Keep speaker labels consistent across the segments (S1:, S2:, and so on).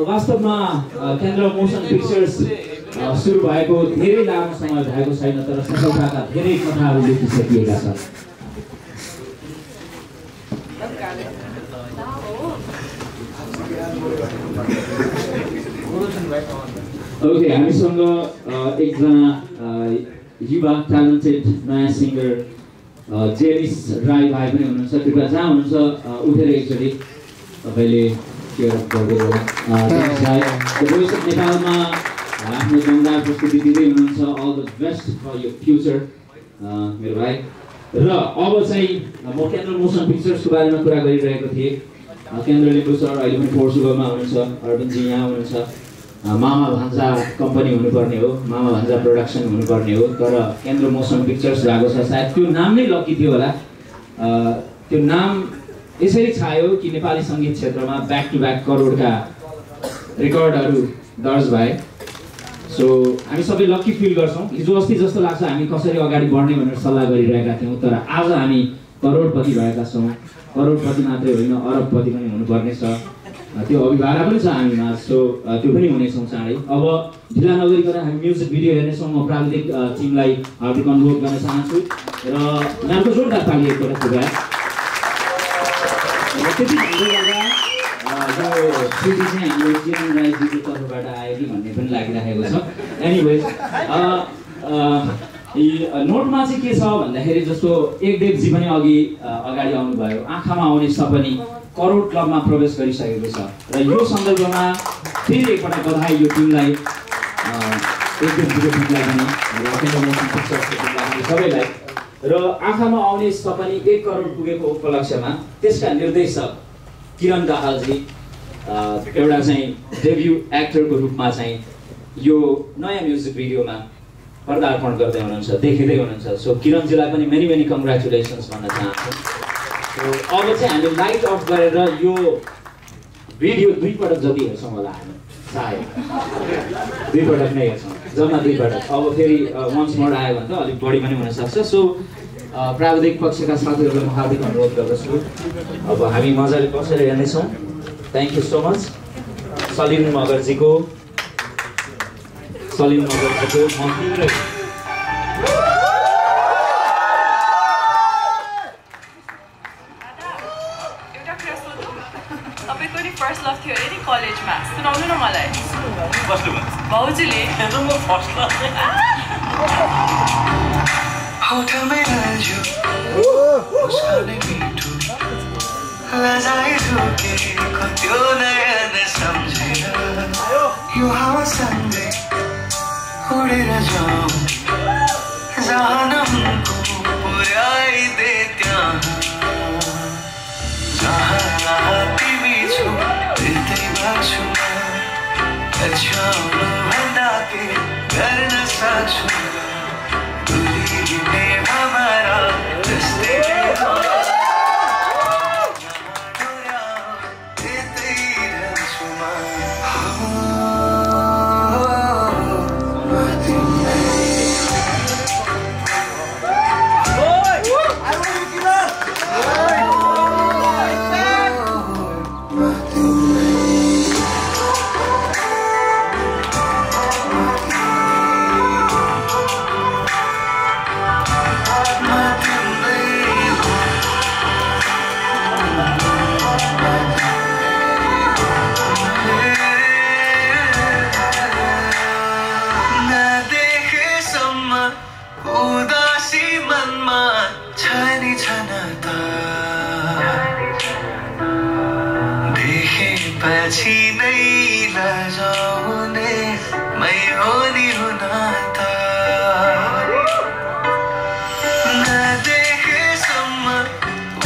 S1: वास्तवमा केन्द्र motion pictures सुरु भएको धेरै लामो समय भएको छैन, तर सफलताका धेरै कथाहरू लेखिसकिएका छन्। ओके, हामीसँग एकजना युवा ट्यालेन्टेड नयाँ सिङ्गर जेनिस राई भाइ पनि हुनुहुन्छ। कृपया जहाँ हुनुहुन्छ उठेर एकचोटि तपाईँले नेपालमा आफ्नो दमदार प्रस्तुति दिँदै हुनुहुन्छ। अल द बेस्ट फर यो फ्युचर मेरो भाइ। र अब चाहिँ म केन्द्र मोसन पिक्चर्सको बारेमा कुरा गरिरहेको थिएँ। केन्द्र लिम्बू सर अहिले पनि पोर्चुगलमा हुनुहुन्छ, अरविन्दजी यहाँ हुनुहुन्छ। मामा भान्जा कम्पनी हुनुपर्ने हो, मामा भान्जा प्रोडक्सन हुनुपर्ने हो, तर केन्द्र मोसन पिक्चर्स भएको छ। सायद त्यो नाम नै लकी थियो होला। त्यो नाम यसरी छायो कि नेपाली सङ्गीत क्षेत्रमा ब्याक टु ब्याक करोडका रेकर्डहरू दर्ज भए। सो हामी सबै लकी फिल गर्छौँ। हिजो अस्ति जस्तो लाग्छ हामी कसरी अगाडि बढ्ने भनेर सल्लाह गरिरहेका थियौँ, तर आज हामी करोडपति भएका छौँ। करोडपति मात्रै होइन, अरबपति पनि हुनुपर्ने छ। त्यो अभिभावना पनि छ हामीमा। सो त्यो पनि हुनेछौँ चाँडै। अब ढिला नगरिकन हामी म्युजिक भिडियो हेर्नेछौँ। म प्राविधिक टिमलाई हार्दिक अनुरोध गर्न चाहन्छु र यहाँको जोरदार ताली एकपल्ट पुगाए। त्यति भन्दै गर्दा यो सिडी चाहिँ हाम्रो किरण राईजीको तर्फबाट आयो कि भन्ने पनि लागिरहेको छ। एनिवेज नोटमा चाहिँ के छ भन्दाखेरि जस्तो एकदेवजी पनि अगाडि आउनुभयो। आँखामा आउने सपनी करोड क्लबमा प्रवेश गरिसकेको छ र यो सन्दर्भमा फेरि एकपल्ट बधाई यो टिमलाई, एकदेवजीको टिमलाई पनि र केन्द्र मोसन पिक्चर्सको टिमलाई सबैलाई। र आँखामा आउने सपनी 1 करोड पुगेको उपलक्ष्यमा त्यसका निर्देशक किरण दाहालजी एउटा चाहिँ डेब्यू एक्टरको रूपमा चाहिँ यो नयाँ म्युजिक भिडियोमा पदार्पण गर्दै हुनुहुन्छ, देखिँदै हुनुहुन्छ। सो किरणजीलाई पनि मेनी मेनी कङ्ग्रेचुलेसन्स भन्न चाहन्छु। सो अब चाहिँ हामी लाइट अफ गरेर यो भिडियो 2 पटक जति हेर्छौँ होला हामी, सायद 2 पटक नै हेर्छौँ, जम्मा 2 पटक। अब फेरि वन्स मोर आयो भने त अलिक बढी पनि हुनसक्छ। सो प्राविधिक पक्षका साथीहरूलाई म हार्दिक अनुरोध गर्दछु। अब हामी मजाले बसेर हेर्नेछौँ। Thank you so much Salim मगरजीको म तिम्रै
S2: तपाईँको नि फर्स्ट लभ थियो अरे नि कलेजमा, सुनाउनु न मलाई। भाउजूले
S3: उडेर जाऊं जहाँ न हमको पुराई दे त्यहाँ, जहाँ तिमी छु त्यतै बाछु पछ्याउनु भन्दा के गर्न सक्छु, भुलिने हमारा जस्तै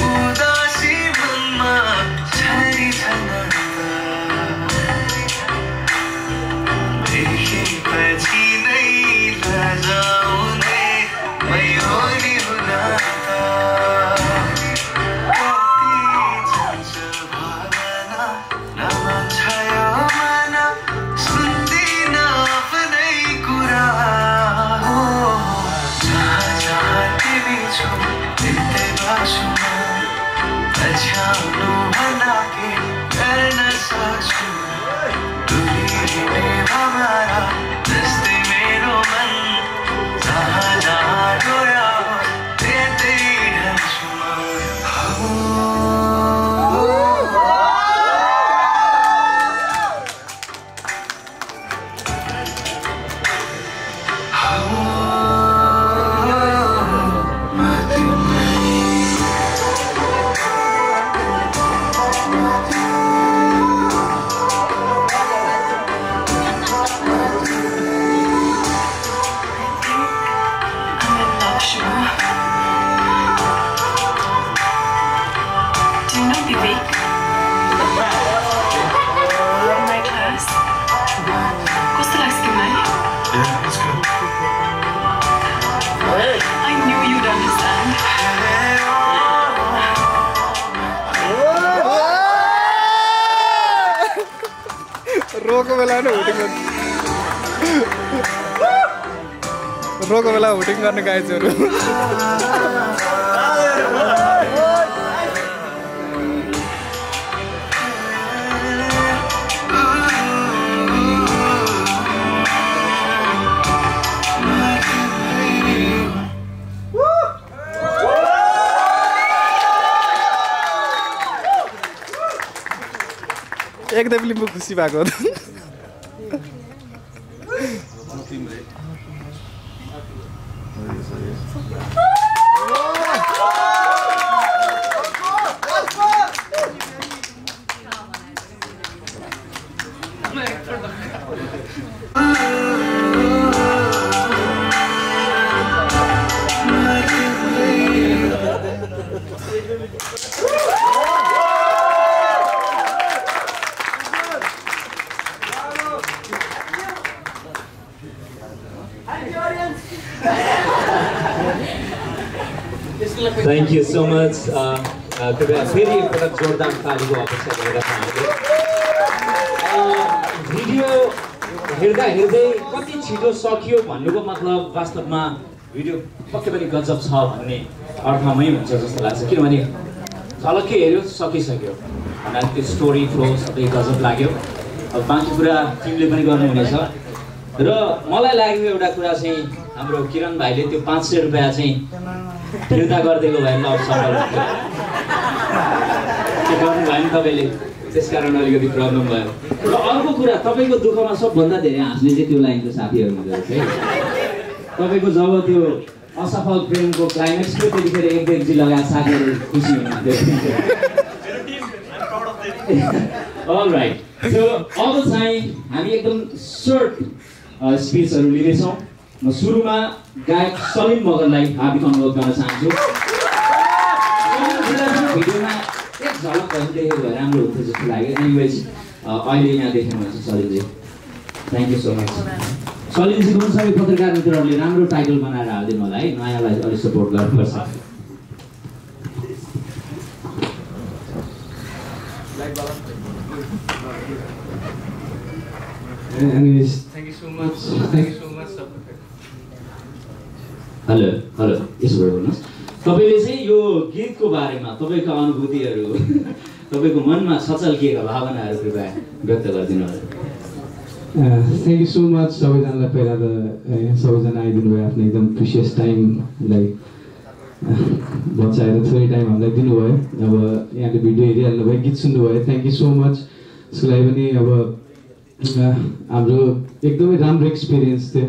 S3: उदासी
S4: रोको बेला नै हुटिङ गर्नु रोको बेला हुटिङ गर्ने गाइजहरू एकदम लिम्बू खुसी भएको
S1: Thank you so much. कृपया फेरि एकपटक जोरदार तालीको अपेक्षा गरेर भिडियो हेर्दा हेर्दै कति छिटो सकियो भन्नुको मतलब वास्तवमा भिडियो पक्कै पनि गजब छ भन्ने अर्थमै हुन्छ जस्तो लाग्छ किनभने झलक्कै हेऱ्यो सकिसक्यो भन्दा त्यो स्टोरी फ्लो सबै गजब लाग्यो अब बाँकी कुरा टिमले पनि गर्नुहुनेछ र मलाई लाग्यो एउटा कुरा चाहिँ हाम्रो किरण भाइले त्यो 500 रुपैयाँ चाहिँ फिर्ता गरिदिएको भए ल सफल त्यो गर्नु भयो नि तपाईँले त्यसकारण अलिकति प्रब्लम भयो र अर्को कुरा तपाईँको दुःखमा सबभन्दा धेरै हाँस्ने चाहिँ त्यो लाइनको साथीहरू हुँदो रहेछ है तपाईँको जब त्यो असफल प्रेमको क्लाइमेक्स थियो त्यतिखेर एक डेक्ची लगाएर साथीहरू खुसी हुनुहुन्थ्यो अलराइट सो अब चाहिँ हामी एकदम सर्ट स्पिचहरू लिनेछौँ म सुरुमा गायक सलिम मगरलाई हार्दिक अनुरोध गर्न चाहन्छु भिडियोमा एक झलक भयो देखेको भए राम्रो हुन्थ्यो जस्तो लाग्यो एनिवेज अहिले यहाँ देख्नुहुन्छ सलिमजी थ्याङ्क यू सो मच सलिमजीको पनि सबै पत्रकार मित्रहरूले राम्रो टाइटल बनाएर हालिदिनु होला है नयाँलाई अलिक सपोर्ट गर्नुपर्छ
S5: Anyways, thank you so much.
S1: Hello hello यसो भएर भन्नुहोस् तपाईँले चाहिँ यो गीतको बारेमा तपाईँको अनुभूतिहरू तपाईँको मनमा सचल्किएका भावनाहरू कृपया व्यक्त गरिदिनु होला
S5: थ्याङ्क यू सो मच सबैजनालाई पहिला त सबैजना आइदिनु भयो आफ्नो एकदम प्रिसियस टाइमलाई बचाएर थोरै टाइम हामीलाई दिनुभयो अब यहाँको भिडियो हेरिहाल्नु भयो गीत सुन्नुभयो थ्याङ्क यू सो मच त्यसको लागि पनि अब हाम्रो एकदमै राम्रो एक्सपिरियन्स थियो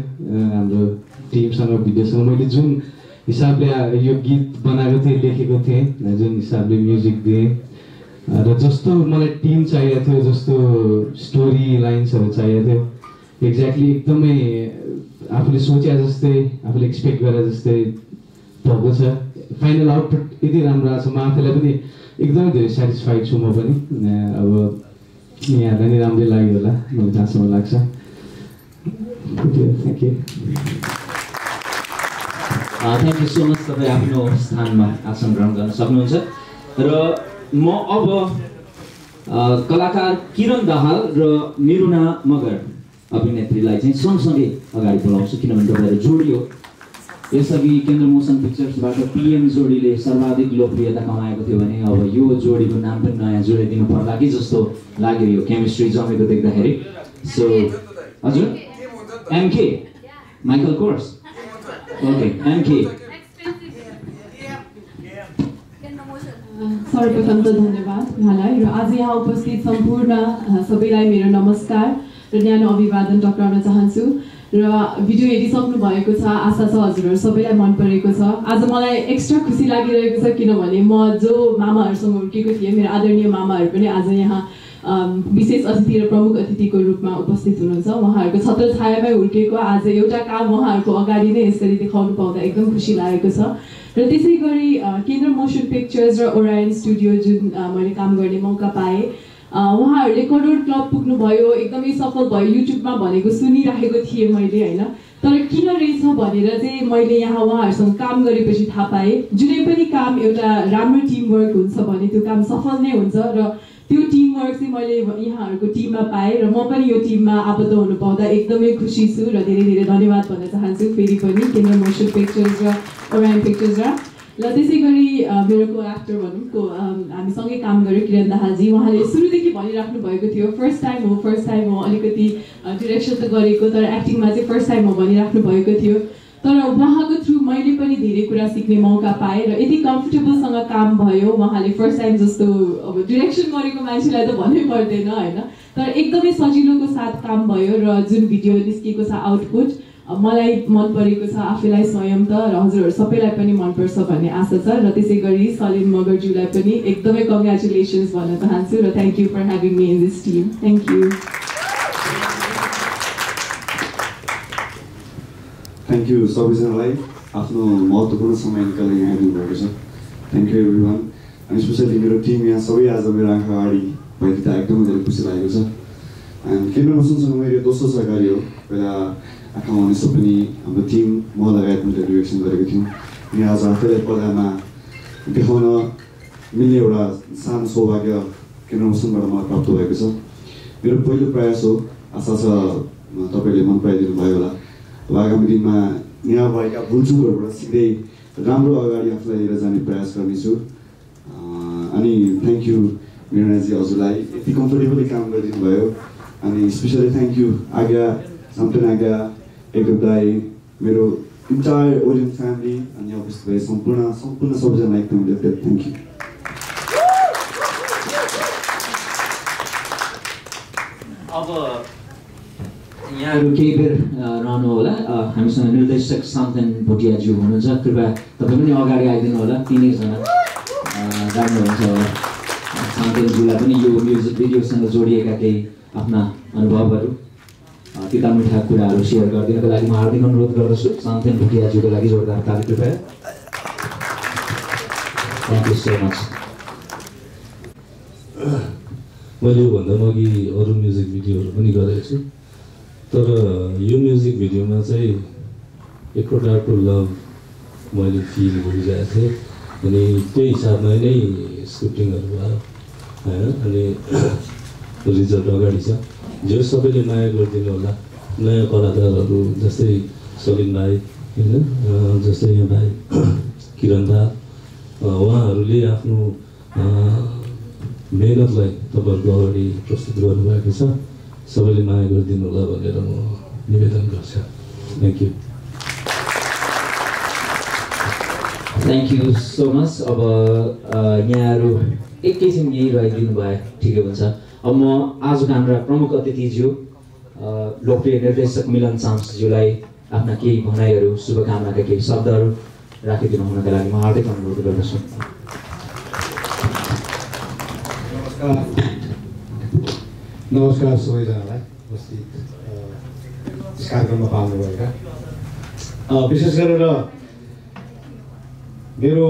S5: हाम्रो टिमसँग भिडियोसँग मैले जुन हिसाबले यो गीत बनाएको थिएँ लेखेको थिएँ जुन हिसाबले म्युजिक दिएँ र जस्तो मलाई टिम चाहिएको थियो जस्तो स्टोरी लाइन्सहरू चाहिएको थियो एक्ज्याक्टली एकदमै आफूले सोचे जस्तै आफूले एक्सपेक्ट गरे जस्तै भएको छ फाइनल आउटपुट यति राम्रो आएको छ म आफूलाई पनि एकदमै धेरै सेटिस्फाइड छु म पनि अब यहाँलाई नि राम्रै लाग्यो होला मलाई जहाँसम्म लाग्छ thank you
S1: thank you so much तपाईँ आफ्नो स्थानमा आसन ग्रहण गर्न सक्नुहुन्छ र म अब कलाकार किरण दाहाल र मिरुना मगर अभिनेत्रीलाई चाहिँ सँगसँगै अगाडि बोलाउँछु किनभने तपाईँहरू जोडियो यसअघि केन्द्र मोसन पिक्चर्सबाट पिएम जोडीले सर्वाधिक लोकप्रियता कमाएको थियो भने अब यो जोडीको नाम पनि नयाँ जोडिदिनु पर्ला कि जस्तो लाग्यो यो केमिस्ट्री जमेको देख्दाखेरि सो हजुर MK Michael course okay MK
S6: सर्वप्रथम त धन्यवाद उहाँलाई र आज यहाँ उपस्थित सम्पूर्ण सबैलाई मेरो नमस्कार र न्यानो अभिवादन टक्राउन चाहन्छु र भिडियो हेरिसक्नु भएको छ आशा छ हजुरहरू सबैलाई मन परेको छ आज मलाई एक्स्ट्रा खुसी लागिरहेको छ किनभने म जो मामाहरूसँग हुर्केको थिएँ मेरो आदरणीय मामाहरू पनि आज यहाँ विशेष अतिथि र प्रमुख अतिथिको रूपमा उपस्थित हुनुहुन्छ उहाँहरूको छत्रछायामै हुर्केको आज एउटा काम उहाँहरूको अगाडि नै यसरी देखाउनु पाउँदा एकदम खुसी लागेको छ र त्यसै गरी केन्द्र मोसन पिक्चर्स र ओरायन स्टुडियो जुन मैले काम गर्ने मौका पाएँ उहाँहरूले करोड क्लब पुग्नुभयो एकदमै सफल भयो युट्युबमा भनेको सुनिराखेको थिएँ मैले होइन तर किन रहेछ भनेर चाहिँ मैले यहाँ उहाँहरूसँग काम गरेपछि थाहा पाएँ जुनै पनि काम एउटा राम्रो टिम वर्क हुन्छ भने त्यो काम सफल नै हुन्छ र त्यो टिमवर्क चाहिँ मैले यहाँहरूको टिममा पाएँ र म पनि यो टिममा आबद्ध हुनु पाउँदा एकदमै खुसी छु र धेरै धेरै धन्यवाद भन्न चाहन्छु फेरि पनि केन्द्र मोसन पिक्चर्स र ओरायन पिक्चर्स र त्यसै गरी मेरो को एक्टर भनौँ हामीसँगै काम गर्यो किरण दाहालजी उहाँले सुरुदेखि भनिराख्नु भएको थियो फर्स्ट टाइम हो अलिकति डिरेक्सन त गरेको तर एक्टिङमा चाहिँ फर्स्ट टाइम हो भनिराख्नु भएको थियो तर उहाँको थ्रु मैले पनि धेरै कुरा सिक्ने मौका पाएँ र यति कम्फर्टेबलसँग काम भयो उहाँले फर्स्ट टाइम जस्तो अब डिरेक्सन गरेको मान्छेलाई त भन्नै पर्दैन होइन तर एकदमै सजिलोको साथ काम भयो र जुन भिडियो निस्किएको छ आउटपुट मलाई मन परेको छ आफैलाई स्वयं त र हजुरहरू सबैलाई पनि मनपर्छ भन्ने आशा छ र त्यसै गरी सलिम मगरज्यूलाई पनि एकदमै कङ्ग्रेचुलेसन्स भन्न चाहन्छु र thank you for having me in this team thank you
S7: thank you सबैजनालाई आफ्नो महत्त्वपूर्ण समय निकालेर यहाँ आइदिनु भएको छ थ्याङ्क यू एभ्री वान अनि स्पेसली मेरो टिम यहाँ सबै आज मेरो आँखा अगाडि भएदेखि एकदमै धेरै खुसी लागेको छ एन्ड केन्द्र मोसनसँग मेरो दोस्रो सहकारी हो पहिला आँखामा आउने पनि हाम्रो टिम म लगायत मैले डिरेक्सन गरेको थियौँ अनि आज आफैलाई पर्दामा देखाउन मिल्ने एउटा सानो सौभाग्य केन्द्र मोसनबाट मलाई प्राप्त भएको छ मेरो पहिलो प्रयास हो आशा छ तपाईँले मन पराइदिनु भयो होला आगामी दिनमा यहाँ भएका भुलचुकहरूबाट सिक्दै राम्रो अगाडि आफूलाई लिएर जाने प्रयास गर्नेछु अनि थ्याङ्क यू मिरनाजी हजुरलाई यति कम्फर्टेबली काम गरिदिनु भयो अनि स्पेसली थ्याङ्क यू आज्ञा साम्टन आज्ञा एकदम दाई मेरो इन्टायर ओरियन फ्यामिली अनि उपस्थित भए सम्पूर्ण सबैजना एकदम धेरै थ्याङ्क यू
S1: अब यहाँहरू केही बेर रहनु होला हामीसँग निर्देशक सान्तन भोटियाज्यू हुनुहुन्छ कृपया तपाईँ पनि अगाडि आइदिनु होला तिनैजना जान्नुहुन्छ होला सान्तनज्यूलाई पनि यो म्युजिक भिडियोसँग जोडिएका केही आफ्ना अनुभवहरू पिता मिठा कुराहरू सेयर गरिदिनको लागि म हार्दिक अनुरोध गर्दछु सान्तन भोटियाज्यूको लागि जोरदार ताली कृपया थ्याङ्क यू सो मच
S8: मैले योभन्दा अघि अरू म्युजिक भिडियोहरू पनि गरेको छु तर यो म्युजिक भिडियोमा चाहिँ एक प्रकारको लभ मैले फिल गरिरहेको थिएँ अनि त्यही हिसाबमा नै स्क्रिप्टिङहरू भयो होइन अनि रिजल्ट अगाडि छ जो सबैले माया गरिदिनु होला नयाँ कलाकारहरू जस्तै सलिम भाइ होइन जस्तै यहाँ भाइ किरण दा उहाँहरूले आफ्नो मेहनतलाई तपाईँहरूको अगाडि प्रस्तुत गर्नुभएको छ सबैले माया गरिदिनु होला भनेर म निवेदन गर्छु thank you
S1: thank you so much अब यहाँहरू एकैछिन यहीँ रहिदिनु भए ठिकै हुन्छ अब म आजको हाम्रा प्रमुख अतिथिज्यू लोकप्रिय निर्देशक मिलन चाम्सज्यूलाई आफ्ना केही भनाइहरू शुभकामनाका केही शब्दहरू राखिदिनु हुनका लागि म हार्दिक अनुरोध गर्दछु
S9: नमस्कार सबैजनालाई उपस्थित यस कार्यक्रममा पाल्नुभएका विशेष गरेर मेरो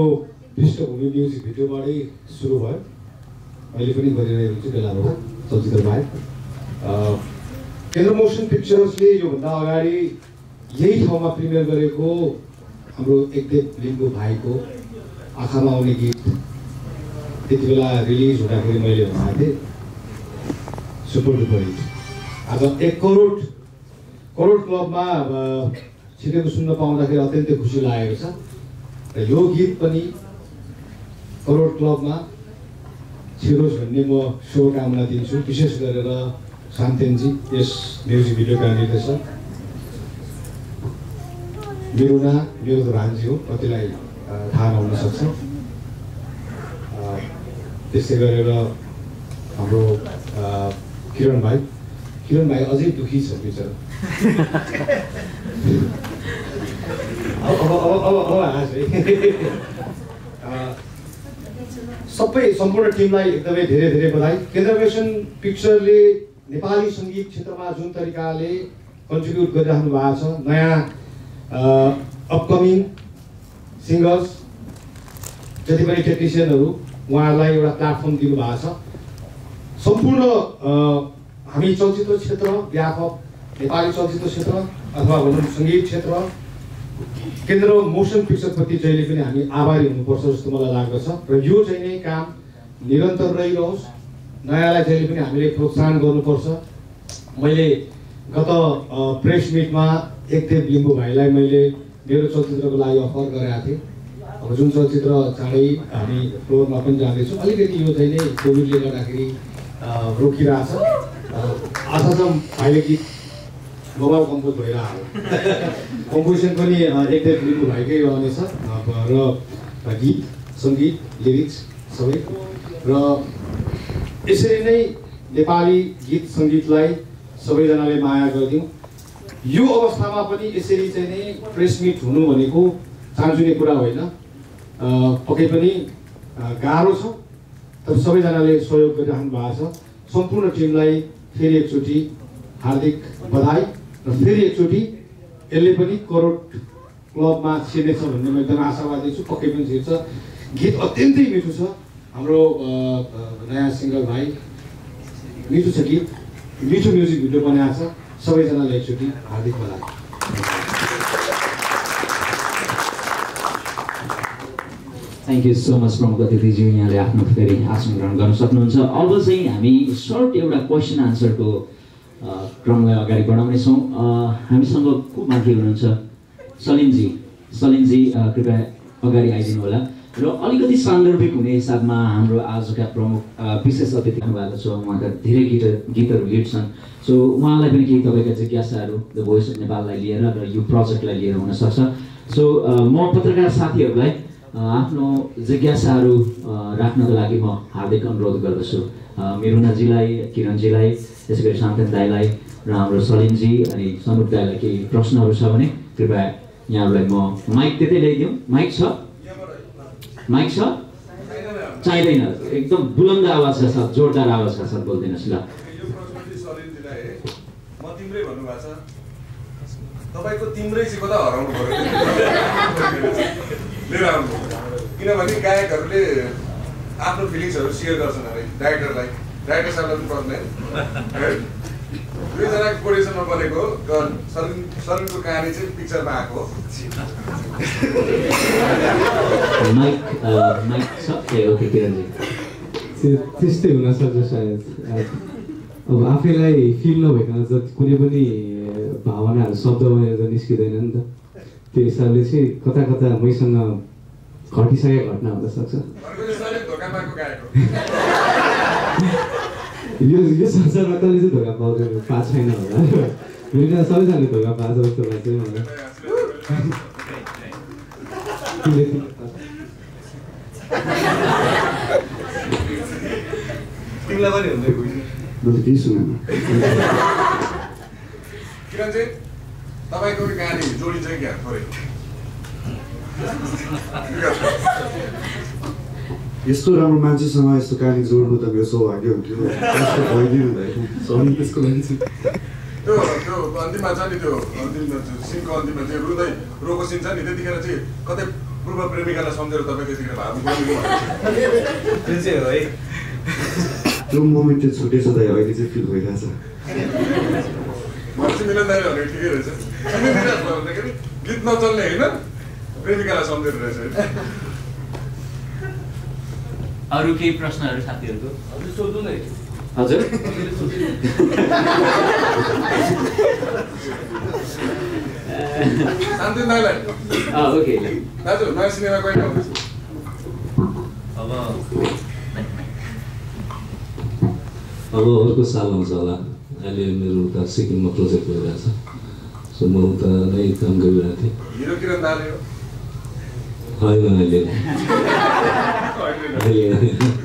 S9: पृष्ठभूमि म्युजिक भिडियोबाटै सुरु भयो अहिले पनि गरिरहेको छु बेलामा चलचित्र बाहेक केन्द्र मोसन पिक्चर्सले योभन्दा अगाडि यही ठाउँमा प्रिमियर गरेको हाम्रो एकदेव लिम्बू भाइको आँखामा आउने गीत त्यति बेला रिलिज हुँदाखेरि मैले भनेको थिएँ सुपर डुपर हिट आज 1 करोड क्लबमा छिटेको सुन्न पाउँदाखेरि अत्यन्तै खुसी लागेको छ र यो गीत पनि करोड क्लबमा छिरोस् भन्ने म शुभकामना दिन्छु विशेष गरेर शान्तेनजी यस म्युजिक भिडियोका निर्देशक मेरो रानजी हो कतिलाई थाहा नहुन सक्छ त्यसै गरेर हाम्रो किरण भाइ अझै दुखी छ बिचरा अब हाँस है सम्पूर्ण टिमलाई एकदमै धेरै धेरै बधाई केन्द्र मोसन पिक्चरले नेपाली सङ्गीत क्षेत्रमा जुन तरिकाले कन्ट्रिब्युट गरिराख्नु भएको छ नयाँ अपकमिङ सिङ्गर्स जति पनि टेक्निसियनहरू उहाँहरूलाई एउटा प्लेटफर्म दिनुभएको छ सम्पूर्ण हामी चलचित्र क्षेत्र व्यापक नेपाली चलचित्र क्षेत्र अथवा भनौँ सङ्गीत क्षेत्र केन्द्र मोसन पिक्चरप्रति जहिले पनि हामी आभारी हुनुपर्छ जस्तो मलाई लाग्दछ र यो चाहिँ नै काम निरन्तर रहिरहोस् नयाँलाई जहिले पनि हामीले प्रोत्साहन गर्नुपर्छ। मैले गत प्रेस मिटमा एकदेव लिम्बू भाइलाई मैले मेरो चलचित्रको लागि अफर गरेका थिएँ। अब जुन चलचित्र चाँडै हामी फ्लोरमा पनि जाँदैछौँ, अलिकति यो चाहिँ नै कोभिडले गर्दाखेरि रोकिरहेछ। आशा छ भाइले गीत मोबाइल कम्पोज भइरहेको कम्पोजिसन पनि एकदेव लिम्बू भाइकै रहनेछ र गीत सङ्गीत लिरिक्स सबै। र यसरी नै नेपाली गीत सङ्गीतलाई सबैजनाले माया गरिदिउँ। यो अवस्थामा पनि यसरी चाहिँ नै प्रेस मिट हुनु भनेको चान्चुने कुरा होइन, पक्कै पनि गाह्रो छ। तर सबैजनाले सहयोग गरिराख्नु भएको छ। सम्पूर्ण टिमलाई फेरि एकचोटि हार्दिक बधाई र फेरि एकचोटि यसले पनि करोड क्लबमा छिर्नेछ भन्ने म एकदम आशावादी छु। पक्कै पनि छिर्छ। गीत अत्यन्तै मिठो छ। हाम्रो नयाँ सिङ्गर भाइ मिठो छ गीत, मिठो म्युजिक भिडियो बनाएको छ। सबैजनालाई एकचोटि हार्दिक बधाई।
S1: थ्याङ्क यू सो मच प्रमुख अतिथिज्यू, यहाँले आफ्नो फेरि आसन ग्रहण गर्न सक्नुहुन्छ। अब चाहिँ हामी सर्ट एउटा क्वेसन आन्सरको क्रमलाई अगाडि बढाउनेछौँ। हामीसँग को माथि हुनुहुन्छ? सलिमजी कृपया अगाडि आइदिनु होला। र अलिकति सान्दर्भिक हुने हिसाबमा हाम्रो आजका प्रमुख विशेष अतिथि हुनुभएको छ। उहाँका धेरै गीतहरू हिट छन्। सो उहाँलाई पनि केही तपाईँका जिज्ञासाहरू द भोइस अफ नेपाललाई लिएर र यो प्रोजेक्टलाई लिएर हुनसक्छ। सो म पत्रकार साथीहरूलाई आफ्नो जिज्ञासाहरू राख्नको लागि म हार्दिक अनुरोध गर्दछु। मिरुनाजीलाई, किरणजीलाई, त्यसै गरी शान्तन दाईलाई र हाम्रो सलिमजी अनि सनुप दाईलाई केही प्रश्नहरू छ भने कृपया यहाँहरूलाई म माइक त्यतै ल्याइदिउँ। माइक छ? चाहिँदैन। एकदम बुलन्द आवाजका साथ, जोरदार आवाजका साथ बोलिदिनुहोस् ल।
S10: तपाईँको तिम्रै चाहिँ कता हराउनु पर्यो लिएर आउनु। किनभने गायकहरूले आफ्नो फिलिङ्सहरू सेयर गर्छन् अरे डाइरेक्टर साहबलाई पनि पर्दैन। दुईजनाको कोरिएसनमा बनेको सलिमको कहानी चाहिँ पिक्चरमा आएको।
S5: त्यस्तै हुनसक्छ सायद। अब आफैलाई फिल नभइकन जति कुनै पनि भावनाहरू शब्दमा निस्किँदैन नि त। त्यो हिसाबले चाहिँ कता कता मैसँग घटिसकेको घटना हुनसक्छ। यो संसारमा कसले चाहिँ धोका पाएको छैन होला। मेरो सबैजनाले धोका पाएको जस्तो लाग्छ मलाई।
S10: तिमीलाई पनि हुँदै
S7: केही सुनेन।
S10: किरण चाहिँ तपाईँको कहानी जोडिन्छ क्या थोरै?
S7: यस्तो राम्रो मान्छेसँग यस्तो कहानी जोड्नु त मेरो सौभाग्य हुन्थ्यो। भइदिनु त्यसको लागि
S10: त्यो अन्तिममा छ नि, त्यो अन्तिम सिनको अन्तिममा चाहिँ रोको सिन छ नि, त्यतिखेर चाहिँ कतै पूर्व प्रेमिकालाई सम्झेर तपाईँ त्यतिखेर भावुक
S7: त्यो चाहिँ हो है। त्यो मोमेन्ट चाहिँ छुटेछ दाइ, अहिले चाहिँ फिल भइरहेछ।
S10: मलाई चाहिँ मिलन दाइ भनेको ठिकै रहेछ। भन्दाखेरि गीत नचल्ने होइन, प्रेमिकालाई सम्झेर रहेछ।
S1: अरू केही प्रश्नहरू साथीहरूको?
S10: सोध्नु नै।
S1: हजुर
S10: शान्तिन दाइलाई।
S1: ओके
S10: दाजु नयाँ सिनेमा कहिले आउँदैछ?
S8: अब अर्को साल आउँछ होला। अहिले मेरो उता सिक्किममा प्रोजेक्ट भइरहेछ। सो म उता नै काम गरिरहेको थिएँ।
S10: हिरो किरण दाले हो?
S8: होइन अहिले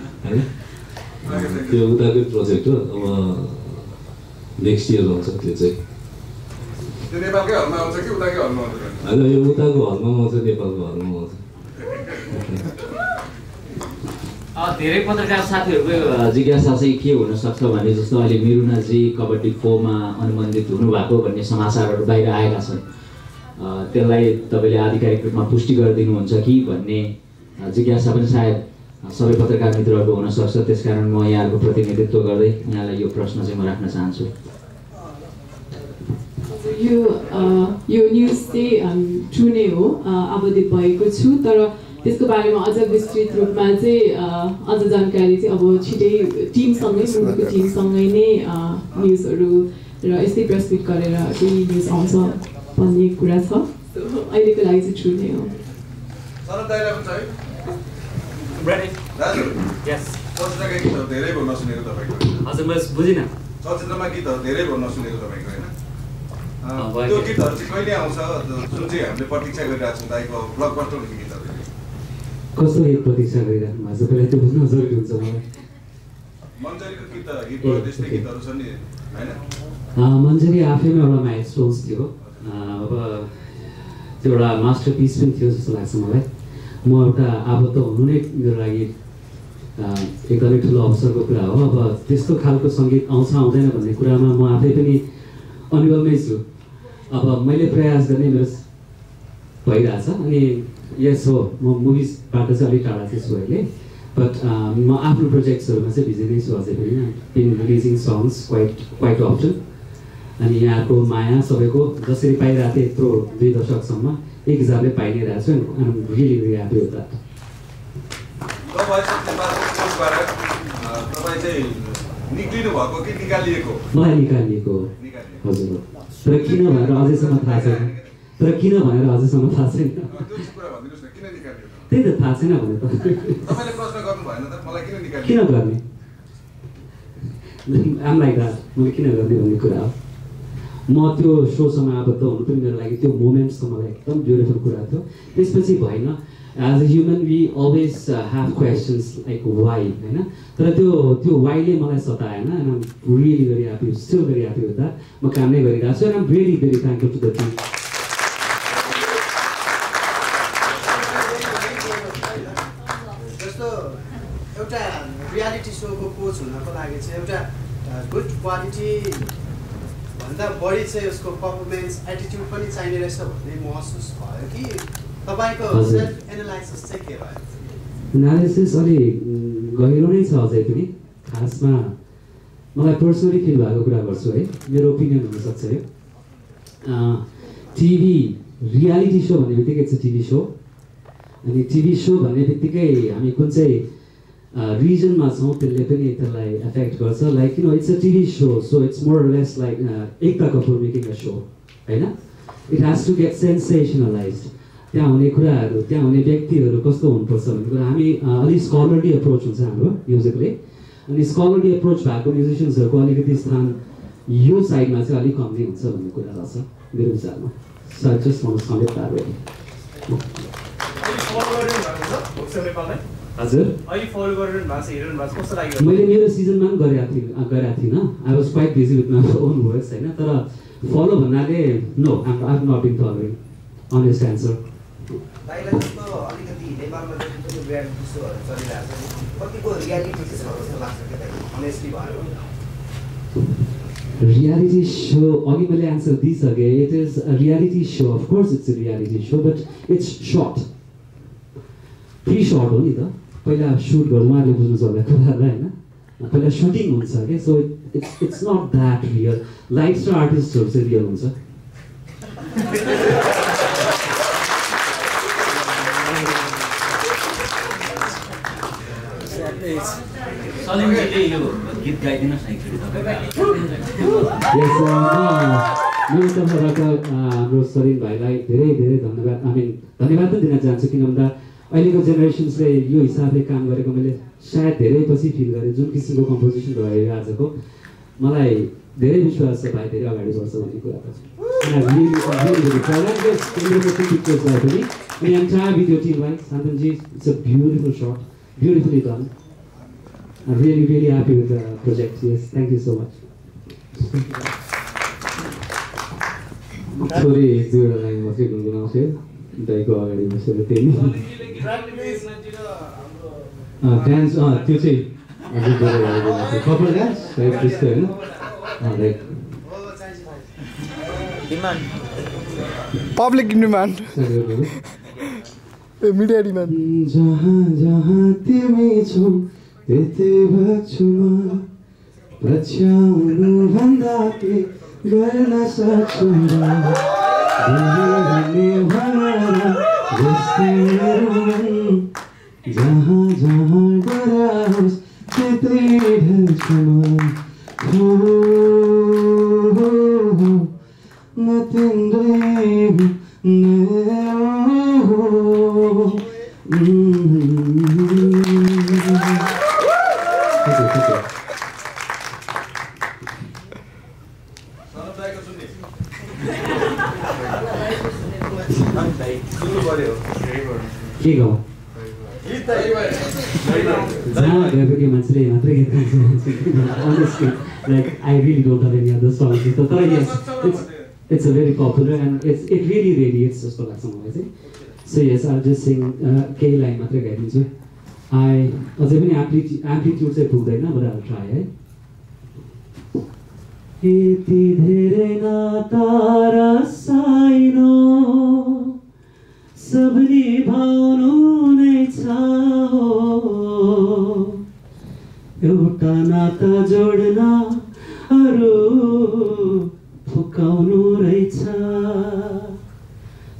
S8: होइन, त्यो उताकै प्रोजेक्ट हो। अब नेक्स्ट इयर आउँछ त्यो चाहिँ।
S10: त्यो नेपालकै हलमा आउँछ कि उताकै हलमा आउँछ?
S8: होइन, यो उताको हलमा आउँछ, नेपालको हलमा आउँछ।
S1: धेरै पत्रकार साथीहरूको जिज्ञासा चाहिँ के हुनसक्छ भने जस्तो अहिले मिरुनाजी कबड्डी 4 मा अनुबन्धित हुनुभएको भन्ने समाचारहरू बाहिर आएका छन्। त्यसलाई तपाईँले आधिकारिक रूपमा पुष्टि गरिदिनुहुन्छ कि भन्ने जिज्ञासा पनि सायद सबै पत्रकार मित्रहरूको हुनसक्छ। त्यसकारण म यहाँहरूको प्रतिनिधित्व गर्दै यहाँलाई यो प्रश्न चाहिँ म राख्न चाहन्छु।
S6: यो न्युज चाहिँ ट्रु नै हो, अवधित भएको छु। तर त्यसको बारेमा अझ विस्तृत रूपमा चाहिँ अझ जानकारी चाहिँ अब छिटै टिमसँगै मुभीको टिमसँगै नै न्युजहरू र यस्तै प्रस्तुत गरेर केही न्युज आउँछ भन्ने कुरा छ। अहिलेको लागि चाहिँ ट्रु नै हो।
S10: धेरै भन्न सुनेको तपाईँको
S11: हजुर म बुझिनँ
S10: चलचित्रमा गीतहरू धेरै भन्न सुनेको तपाईँको होइन त्यो गीतहरू चाहिँ कहिले आउँछ जुन चाहिँ हामीले प्रतीक्षा गरिरहेको छौँ दाइको ब्लकबस्टर हुने गीतहरू
S11: कस्तो गीत प्रतीक्षा गरिराख्नु भएको छ पहिला त्यो बुझ्न जरुरी हुन्छ मलाई।
S10: मन्जरीको गीत हिट भयो त्यस्तै गीतहरू छन् नि होइन?
S11: मन्जरी आफैमा एउटा माइलस्टोन्स थियो। अब त्यो एउटा मास्टरपिस पनि थियो जस्तो लाग्छ मलाई। म एउटा आबद्ध हुनु नै मेरो लागि एकदमै ठुलो अवसरको कुरा हो। अब त्यस्तो खालको सङ्गीत आउँछ आउँदैन भन्ने कुरामा म आफै पनि अनुभवमै छु। अब मैले प्रयास गर्ने मेरो भइरहेछ अनि यस हो म मुभिजबाट चाहिँ अलिक टाढा चाहिँ छु अहिले बट म आफ्नो प्रोजेक्ट्सहरूमा चाहिँ बिजी नै छु अझै पनि बिन रिलिजिङ सङ्ग्स क्वाइट अप्सन अनि यहाँको माया सबैको जसरी पाइरहेको थिएँ यत्रो 2 दशकसम्म एक हिसाबले पाइ नै रहेको छु and I am really happy with that. मलाई निकालिएको हजुर तर किन भनेर अझैसम्म थाहा छैन त्यही त थाहा छैन भने त किन गर्ने आम लाइक द्याट मैले किन गर्ने भन्ने कुरा हो। म त्यो सोसँग आबद्ध हुनु पनि मेरो लागि त्यो मोमेन्ट्स त मलाई एकदम ब्युटिफुल कुरा थियो। त्यसपछि भएन as a human we always have questions like why होइन तर त्यो वाइले मलाई सताएन and um really very happy still very happy with that. म काम नै गरिरहेको छु and um really very thankful to the team.
S12: एउटा रियालिटी सोको कोच हुनको लागि चाहिँ एउटा गुड क्वालिटी भन्दा बढी चाहिँ उसको पर्फर्मेन्स एटिट्युड पनि चाहिने रहेछ भन्ने महसुस भयो कि तपाईँको सेल्फ एनालाइसिस चाहिँ के भयो?
S11: एनालाइसिस अलि गहिरो नै छ अझै पनि। खासमा मलाई पर्सनली फिल भएको कुरा गर्छु है मेरो ओपिनियन हुनसक्छ है। टिभी रियालिटी सो भन्ने बित्तिकै चाहिँ टिभी सो अनि टिभी सो भन्ने बित्तिकै हामी कुन चाहिँ रिजनमा छौँ त्यसले पनि त्यसलाई एफेक्ट गर्छ। Like it's a TV show so it's more less like Ekta Kapoor making a show होइन। It has to get sensationalise. त्यहाँ हुने कुराहरू त्यहाँ हुने व्यक्तिहरू कस्तो हुनुपर्छ भन्ने कुरा हामी अलिक स्कलरली अप्रोच हुन्छ हाम्रो म्युजिकले अनि स्कलरली अप्रोच भएको म्युजिसियन्सहरूको अलिकति स्थान यो साइडमा चाहिँ अलिक कम नै हुन्छ भन्ने कुरा रहेछ मेरो विचारमा। So I just want to sum it that way. हजुर मैले मेरो सिजनमा पनि गरेको थिइनँ। I was quite busy with my own works होइन तर फलो भन्नाले no I have not been following honest answer. Reality show अघि मैले एन्सर दिइसकेँ। It is a reality show of course it's a reality show but it's shot pre shot हो नि त। पहिला सुट गर्नु उहाँहरूले बुझ्नु सक्छ कुराहरूलाई होइन। पहिला सुटिङ हुन्छ क्या so it's not that real. Life star आर्टिस्टहरू चाहिँ रियल हुन्छ।
S13: सलिमजीले यो गीत गाइदिनुहोस् न एकचोटि
S11: मेरो तर्फबाट हाम्रो सलिम भाइलाई धेरै धेरै धन्यवाद धन्यवाद पनि दिन चाहन्छु किन भन्दा अहिलेको जेनेरेसन्सले यो हिसाबले काम गरेको मैले सायद धेरै पछि फिल गरेँ। जुन किसिमको कम्पोजिसन भयो आजको मलाई धेरै विश्वास छ भाइ धेरै अगाडि बढ्छ भन्ने कुरा पनि। अनि एन्टायर भिडियो टिमलाई शान्तनजी it's a beautiful short beautifully done. I'm really, really happy with the project. Yes, thank you so much. Sorry, एक दुईवटा लाइन बसेर गुनगुनाउँछु दाइको अगाडि बसेर त्यही डान्स त्यो चाहिँ कपाल डान्स टाइप त्यस्तो होइन
S4: पब्लिक डिमान्ड मिडिया डिमान्ड।
S5: जहाँ जहाँ तिमी छौ त्यतै बग्छु म पछ्याउनु भन्दा के गर्न सक्छु म भन्ने भनेर मेरो मन जहाँ जहाँ डराओस् त्यतै ढल्छु म तिम्रै के गाउँ जहाँ गए पनि मान्छेले मात्रै गीत गाउँछ like I really don't have any other songs तर यस it's a very popular and it really radiates जस्तो लाग्छ मलाई चाहिँ so yes I'll just sing केही लाइन मात्रै गाइदिन्छु अझै पनि एम्प्लिट्युड चाहिँ पुग्दैन but I'll try है यति धेरै नाता साइनो सब निभाउनु नै छ एउटा नाता जोड्न अरू फुकाउनु रहेछ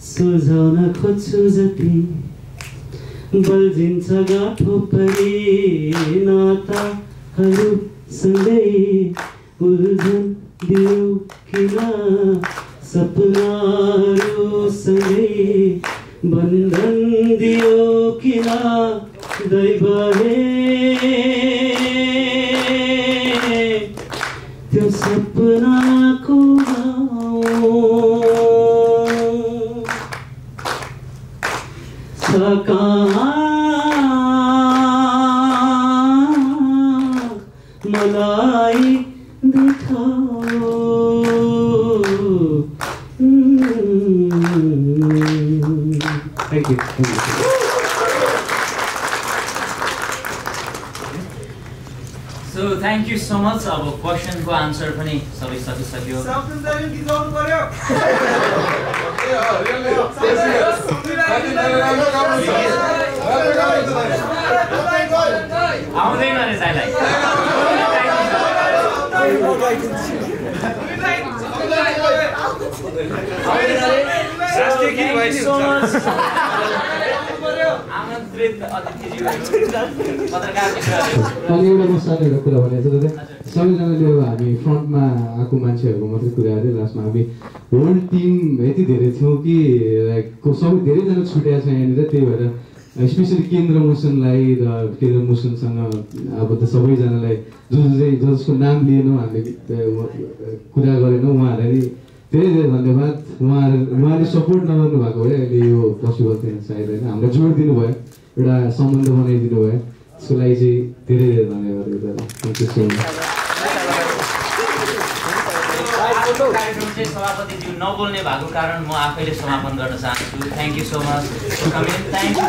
S5: सुझाउन खोज्छु जति बल्झिन्छ गाँठो पनि नाताहरू सँगै उल्झन दियो किन सपनाहरू सँगै बन्धन दियो किन दैवले त्यो सपनाको छ कहाँ मलाई देखाओ Thank you.
S13: So thank you so much. अब क्वेसन को आन्सर पनि सबै सकिसक्यो आउँदैन रे साइलाई आमन्त्रित अतिथिज्यू पत्रकार मित्रहरू
S5: अनि एउटा म सानो एउटा कुरा भनेको छु सबैजनाले हामी फ्रन्टमा आएको मान्छेहरूको मात्रै कुरा गरे लास्टमा हामी होल टिम यति धेरै थियौँ कि लाइक सबै धेरैजना छुट्याएको छ यहाँनिर त्यही भएर स्पेसली केन्द्र मोसनलाई र केन्द्र मोसनसँग अब त सबैजनालाई जसको नाम लिएनौँ हामीले कुरा गरेनौँ उहाँहरूलाई धेरै धेरै धन्यवाद उहाँले सपोर्ट नगर्नु भएको भए अहिले यो पोसिबल थिएन सायद होइन हामीलाई जोड दिनुभयो एउटा सम्बन्ध बनाइदिनु भयो त्यसको लागि चाहिँ धेरै धेरै धन्यवाद एउटा थ्याङ्क यू सो मच
S13: कार्यक्रम चाहिँ सभापतिज्यू नबोल्ने भएको कारण म आफैले समापन गर्न चाहन्छु thank you so much comment thank you